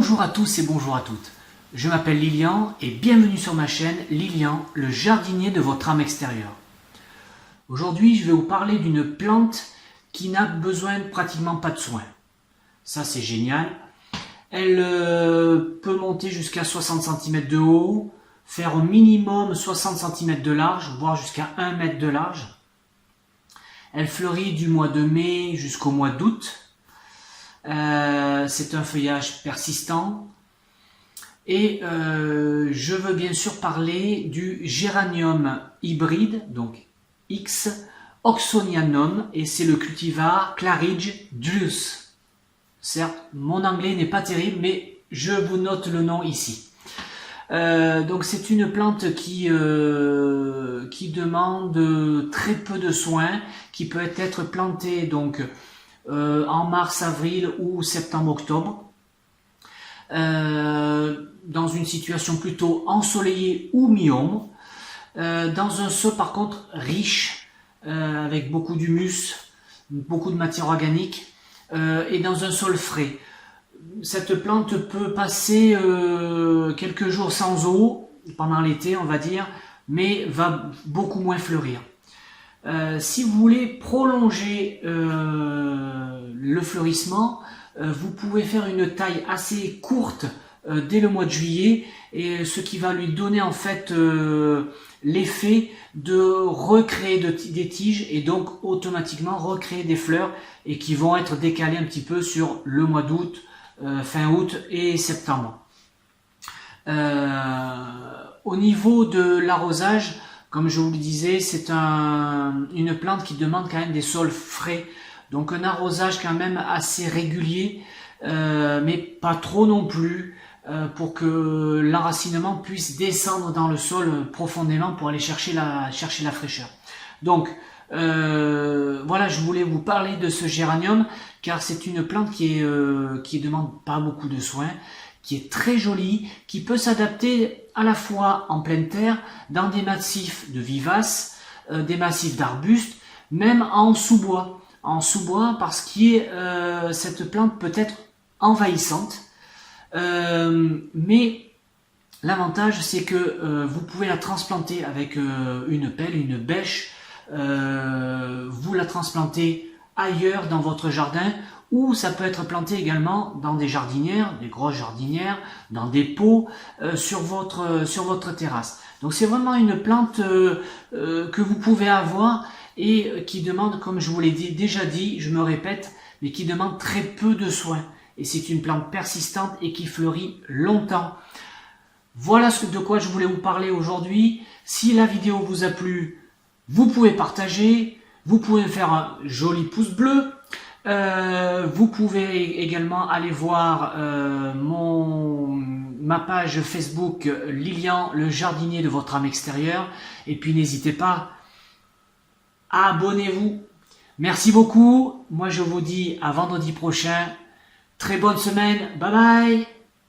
Bonjour à tous et bonjour à toutes. Je m'appelle Lilian et bienvenue sur ma chaîne Lilian, le jardinier de votre âme extérieure. Aujourd'hui, je vais vous parler d'une plante qui n'a besoin de pratiquement pas de soins. Ça, c'est génial. Elle peut monter jusqu'à 60 cm de haut, faire au minimum 60 cm de large, voire jusqu'à 1 mètre de large. Elle fleurit du mois de mai jusqu'au mois d'août. C'est un feuillage persistant. Et je veux bien sûr parler du géranium hybride, donc X Oxonianum, et c'est le cultivar Claridge Druce. Certes, mon anglais n'est pas terrible, mais je vous note le nom ici. Donc c'est une plante qui demande très peu de soins, qui peut être plantée donc en mars, avril ou septembre-octobre, dans une situation plutôt ensoleillée ou mi-ombre, dans un sol par contre riche, avec beaucoup d'humus, beaucoup de matière organique, et dans un sol frais. Cette plante peut passer quelques jours sans eau, pendant l'été on va dire, mais va beaucoup moins fleurir. Si vous voulez prolonger le fleurissement, vous pouvez faire une taille assez courte dès le mois de juillet, et ce qui va lui donner en fait l'effet de recréer des tiges et donc automatiquement recréer des fleurs, et qui vont être décalées un petit peu sur le mois d'août, fin août et septembre. Au niveau de l'arrosage, comme je vous le disais, c'est une plante qui demande quand même des sols frais. Donc un arrosage quand même assez régulier, mais pas trop non plus, pour que l'enracinement puisse descendre dans le sol profondément pour aller chercher la fraîcheur. Donc voilà, je voulais vous parler de ce géranium, car c'est une plante qui demande pas beaucoup de soins, qui est très jolie, qui peut s'adapter à la fois en pleine terre, dans des massifs de vivaces, des massifs d'arbustes, même en sous-bois. En sous-bois parce que cette plante peut être envahissante, mais l'avantage c'est que vous pouvez la transplanter avec une pelle, une bêche, vous la transplantez ailleurs dans votre jardin, ou ça peut être planté également dans des jardinières, des grosses jardinières, dans des pots, sur votre terrasse. Donc c'est vraiment une plante que vous pouvez avoir, et qui demande, comme je vous l'ai déjà dit, je me répète, mais qui demande très peu de soins. Et c'est une plante persistante et qui fleurit longtemps. Voilà de quoi je voulais vous parler aujourd'hui. Si la vidéo vous a plu, vous pouvez partager, vous pouvez me faire un joli pouce bleu. Vous pouvez également aller voir ma page Facebook Lilian, le jardinier de votre âme extérieure. Et puis n'hésitez pas, abonnez-vous. Merci beaucoup. Moi je vous dis à vendredi prochain. Très bonne semaine. Bye bye.